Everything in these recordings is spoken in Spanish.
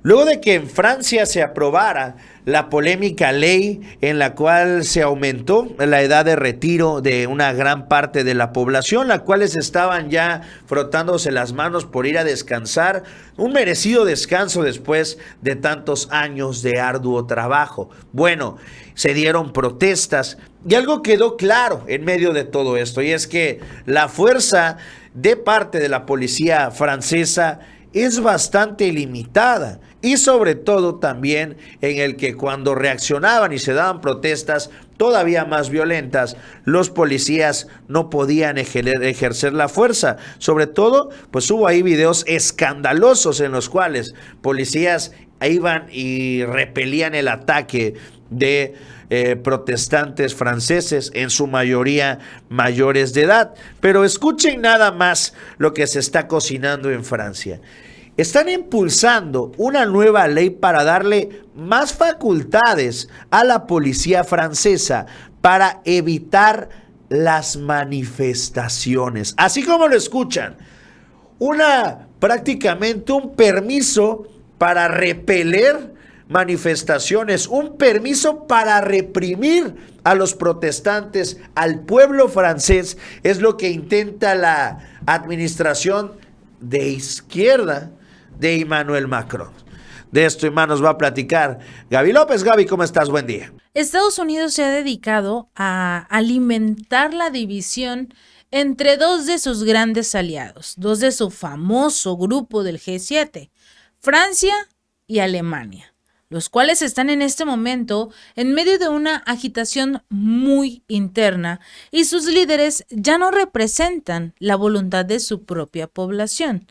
Luego de que en Francia se aprobara la polémica ley en la cual se aumentó la edad de retiro de una gran parte de la población, la cuales estaban ya frotándose las manos por ir a descansar, un merecido descanso después de tantos años de arduo trabajo. Bueno, se dieron protestas y algo quedó claro en medio de todo esto, y es que la fuerza de parte de la policía francesa es bastante limitada, y sobre todo también en el que cuando reaccionaban y se daban protestas todavía más violentas, los policías no podían ejercer la fuerza. Sobre todo, pues hubo ahí videos escandalosos en los cuales policías iban y repelían el ataque de protestantes franceses, en su mayoría mayores de edad. Pero escuchen nada más lo que se está cocinando en Francia. Están impulsando una nueva ley para darle más facultades a la policía francesa para evitar las manifestaciones. Así como lo escuchan, prácticamente un permiso para repeler manifestaciones, un permiso para reprimir a los protestantes, al pueblo francés, es lo que intenta la administración de izquierda de Emmanuel Macron. De esto y más nos va a platicar Gaby López. Gaby, ¿cómo estás? Buen día. Estados Unidos se ha dedicado a alimentar la división entre dos de sus grandes aliados, dos de su famoso grupo del G7, Francia y Alemania, los cuales están en este momento en medio de una agitación muy interna y sus líderes ya no representan la voluntad de su propia población.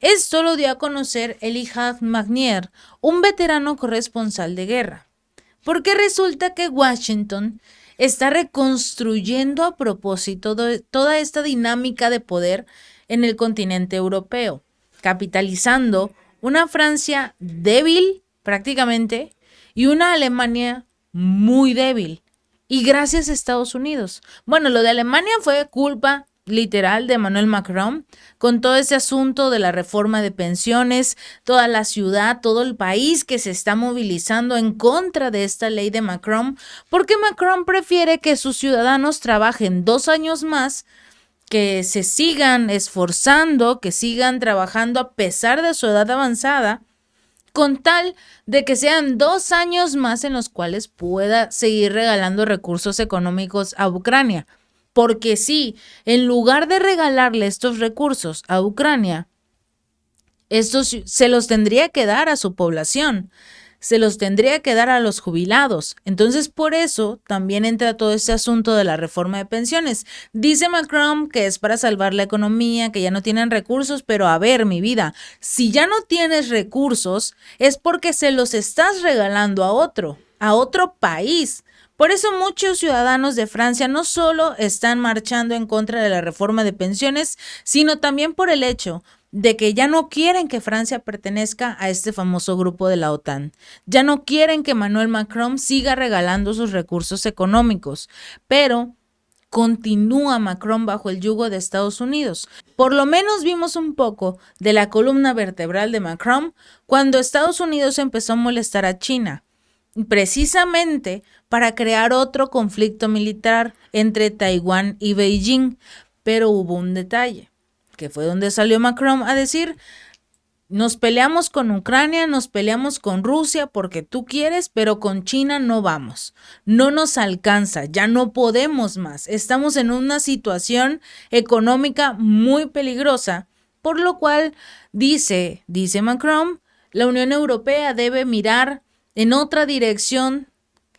Esto lo dio a conocer Elijah Magnier, un veterano corresponsal de guerra, porque resulta que Washington está reconstruyendo a propósito de toda esta dinámica de poder en el continente europeo, capitalizando una Francia débil prácticamente y una Alemania muy débil, y gracias a Estados Unidos. Bueno, lo de Alemania fue culpa literal de Emmanuel Macron, con todo ese asunto de la reforma de pensiones, toda la ciudad, todo el país que se está movilizando en contra de esta ley de Macron, porque Macron prefiere que sus ciudadanos trabajen 2 años más, que se sigan esforzando, que sigan trabajando a pesar de su edad avanzada, con tal de que sean 2 años más en los cuales pueda seguir regalando recursos económicos a Ucrania. Porque sí, en lugar de regalarle estos recursos a Ucrania, estos se los tendría que dar a su población, se los tendría que dar a los jubilados. Entonces, por eso también entra todo este asunto de la reforma de pensiones. Dice Macron que es para salvar la economía, que ya no tienen recursos, pero a ver, mi vida, si ya no tienes recursos, es porque se los estás regalando a otro país. Por eso muchos ciudadanos de Francia no solo están marchando en contra de la reforma de pensiones, sino también por el hecho de que ya no quieren que Francia pertenezca a este famoso grupo de la OTAN. Ya no quieren que Emmanuel Macron siga regalando sus recursos económicos, pero continúa Macron bajo el yugo de Estados Unidos. Por lo menos vimos un poco de la columna vertebral de Macron cuando Estados Unidos empezó a molestar a China, precisamente para crear otro conflicto militar entre Taiwán y Beijing. Pero hubo un detalle, que fue donde salió Macron a decir: nos peleamos con Ucrania, nos peleamos con Rusia porque tú quieres, pero con China no vamos. No nos alcanza, ya no podemos más. Estamos en una situación económica muy peligrosa, por lo cual dice Macron, la Unión Europea debe mirar en otra dirección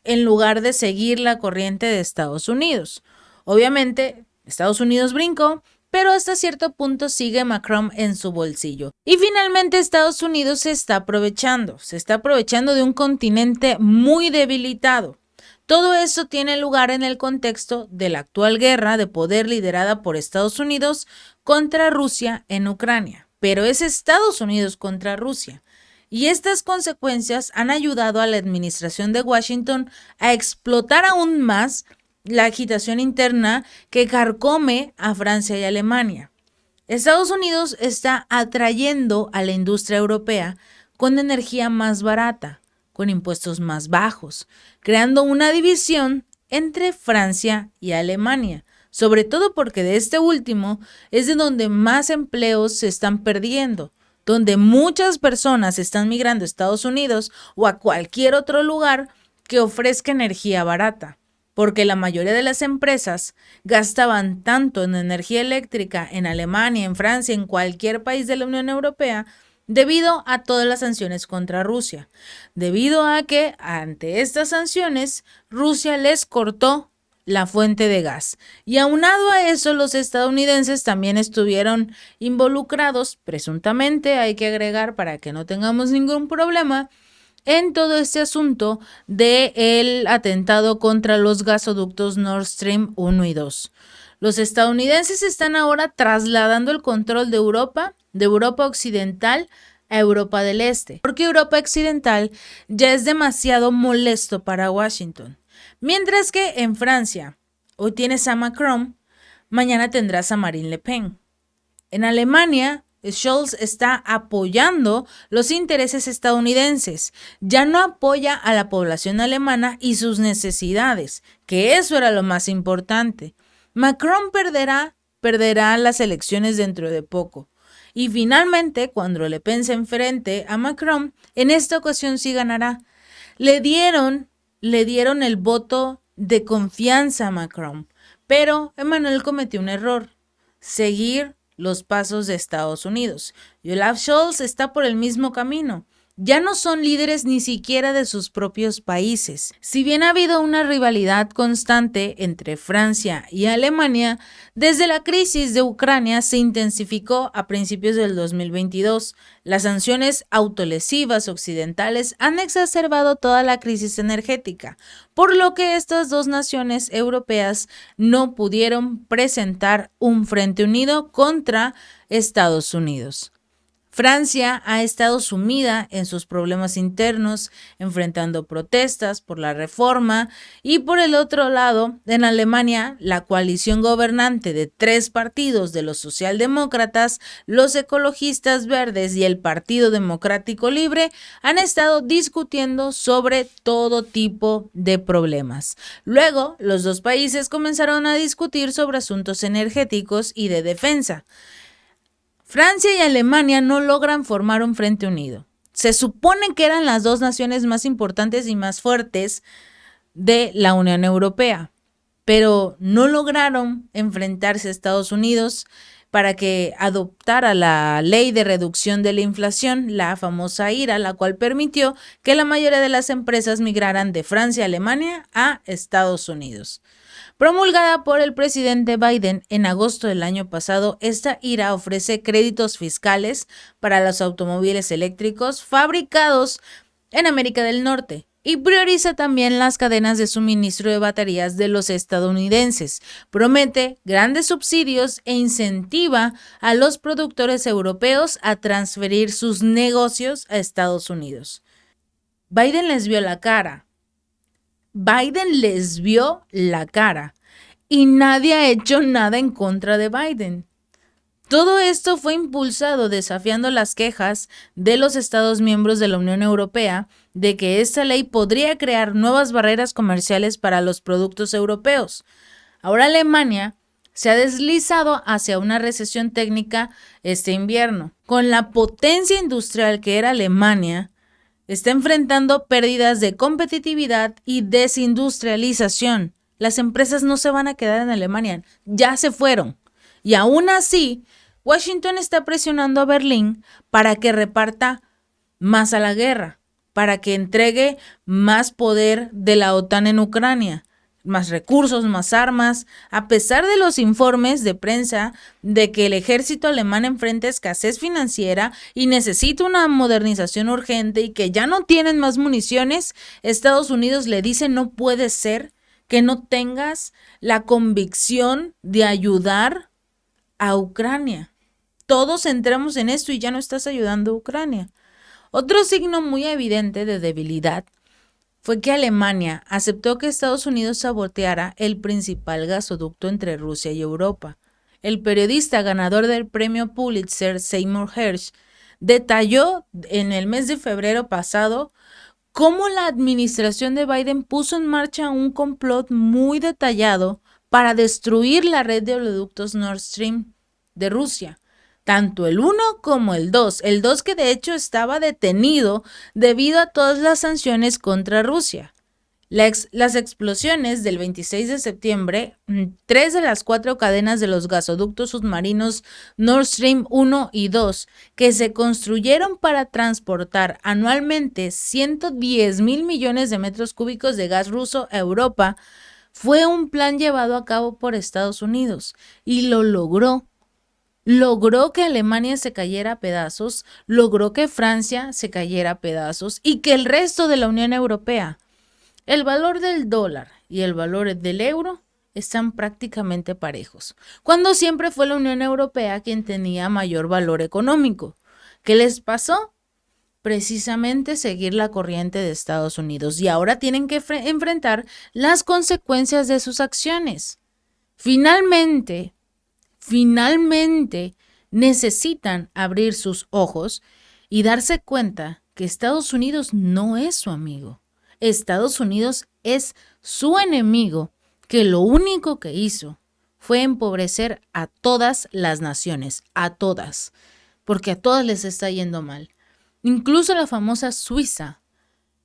en lugar de seguir la corriente de Estados Unidos. Obviamente, Estados Unidos brincó, pero hasta cierto punto sigue Macron en su bolsillo. Y finalmente Estados Unidos se está aprovechando de un continente muy debilitado. Todo eso tiene lugar en el contexto de la actual guerra de poder liderada por Estados Unidos contra Rusia en Ucrania. Pero es Estados Unidos contra Rusia. Y estas consecuencias han ayudado a la administración de Washington a explotar aún más la agitación interna que carcome a Francia y Alemania. Estados Unidos está atrayendo a la industria europea con energía más barata, con impuestos más bajos, creando una división entre Francia y Alemania, sobre todo porque de este último es de donde más empleos se están perdiendo, donde muchas personas están migrando a Estados Unidos o a cualquier otro lugar que ofrezca energía barata, porque la mayoría de las empresas gastaban tanto en energía eléctrica en Alemania, en Francia, en cualquier país de la Unión Europea, debido a todas las sanciones contra Rusia, debido a que ante estas sanciones Rusia les cortó la fuente de gas. Y aunado a eso, los estadounidenses también estuvieron involucrados, presuntamente, hay que agregar para que no tengamos ningún problema, en todo este asunto del atentado contra los gasoductos Nord Stream 1 y 2. Los estadounidenses están ahora trasladando el control de Europa Occidental a Europa del Este, porque Europa Occidental ya es demasiado molesto para Washington. Mientras que en Francia, hoy tienes a Macron, mañana tendrás a Marine Le Pen. En Alemania, Scholz está apoyando los intereses estadounidenses, ya no apoya a la población alemana y sus necesidades, que eso era lo más importante. Macron perderá las elecciones dentro de poco. Y finalmente, cuando Le Pen se enfrente a Macron, en esta ocasión sí ganará. Le dieron el voto de confianza a Macron, pero Emmanuel cometió un error: seguir los pasos de Estados Unidos. Y Olaf Scholz está por el mismo camino. Ya no son líderes ni siquiera de sus propios países. Si bien ha habido una rivalidad constante entre Francia y Alemania, desde la crisis de Ucrania se intensificó a principios del 2022. Las sanciones autolesivas occidentales han exacerbado toda la crisis energética, por lo que estas dos naciones europeas no pudieron presentar un frente unido contra Estados Unidos. Francia ha estado sumida en sus problemas internos, enfrentando protestas por la reforma, y por el otro lado, en Alemania, la coalición gobernante de 3 partidos de los socialdemócratas, los ecologistas verdes y el Partido Democrático Libre han estado discutiendo sobre todo tipo de problemas. Luego, los dos países comenzaron a discutir sobre asuntos energéticos y de defensa. Francia y Alemania no logran formar un frente unido. Se supone que eran las dos naciones más importantes y más fuertes de la Unión Europea, pero no lograron enfrentarse a Estados Unidos para que adoptara la ley de reducción de la inflación, la famosa IRA, la cual permitió que la mayoría de las empresas migraran de Francia a Alemania a Estados Unidos. Promulgada por el presidente Biden en agosto del año pasado, esta IRA ofrece créditos fiscales para los automóviles eléctricos fabricados en América del Norte y prioriza también las cadenas de suministro de baterías de los estadounidenses. Promete grandes subsidios e incentiva a los productores europeos a transferir sus negocios a Estados Unidos. Biden les vio la cara. Y nadie ha hecho nada en contra de Biden. Todo esto fue impulsado desafiando las quejas de los Estados miembros de la Unión Europea de que esta ley podría crear nuevas barreras comerciales para los productos europeos. Ahora Alemania se ha deslizado hacia una recesión técnica este invierno. Con la potencia industrial que era Alemania, está enfrentando pérdidas de competitividad y desindustrialización. Las empresas no se van a quedar en Alemania, ya se fueron. Y aún así, Washington está presionando a Berlín para que reparta más a la guerra, para que entregue más poder de la OTAN en Ucrania, más recursos, más armas, a pesar de los informes de prensa de que el ejército alemán enfrenta escasez financiera y necesita una modernización urgente y que ya no tienen más municiones. Estados Unidos le dice: no puede ser que no tengas la convicción de ayudar a Ucrania. Todos entramos en esto y ya no estás ayudando a Ucrania. Otro signo muy evidente de debilidad fue que Alemania aceptó que Estados Unidos saboteara el principal gasoducto entre Rusia y Europa. El periodista ganador del premio Pulitzer, Seymour Hersh, detalló en el mes de febrero pasado cómo la administración de Biden puso en marcha un complot muy detallado para destruir la red de oleoductos Nord Stream de Rusia, tanto el 1 como el 2. El 2 que de hecho estaba detenido debido a todas las sanciones contra Rusia. Las explosiones del 26 de septiembre, 3 de las 4 cadenas de los gasoductos submarinos Nord Stream 1 y 2, que se construyeron para transportar anualmente 110,000 millones de metros cúbicos de gas ruso a Europa, fue un plan llevado a cabo por Estados Unidos y lo logró. Logró que Alemania se cayera a pedazos, logró que Francia se cayera a pedazos y que el resto de la Unión Europea. El valor del dólar y el valor del euro están prácticamente parejos, cuando siempre fue la Unión Europea quien tenía mayor valor económico. ¿Qué les pasó? Precisamente seguir la corriente de Estados Unidos y ahora tienen que enfrentar las consecuencias de sus acciones. Finalmente necesitan abrir sus ojos y darse cuenta que Estados Unidos no es su amigo. Estados Unidos es su enemigo, que lo único que hizo fue empobrecer a todas las naciones, a todas, porque a todas les está yendo mal. Incluso la famosa Suiza,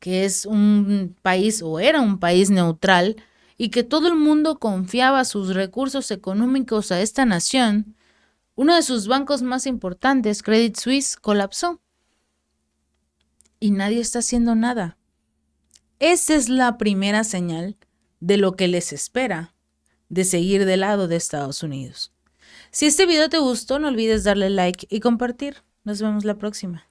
que es un país o era un país neutral y que todo el mundo confiaba sus recursos económicos a esta nación, uno de sus bancos más importantes, Credit Suisse, colapsó y nadie está haciendo nada. Esa es la primera señal de lo que les espera de seguir del lado de Estados Unidos. Si este video te gustó, no olvides darle like y compartir. Nos vemos la próxima.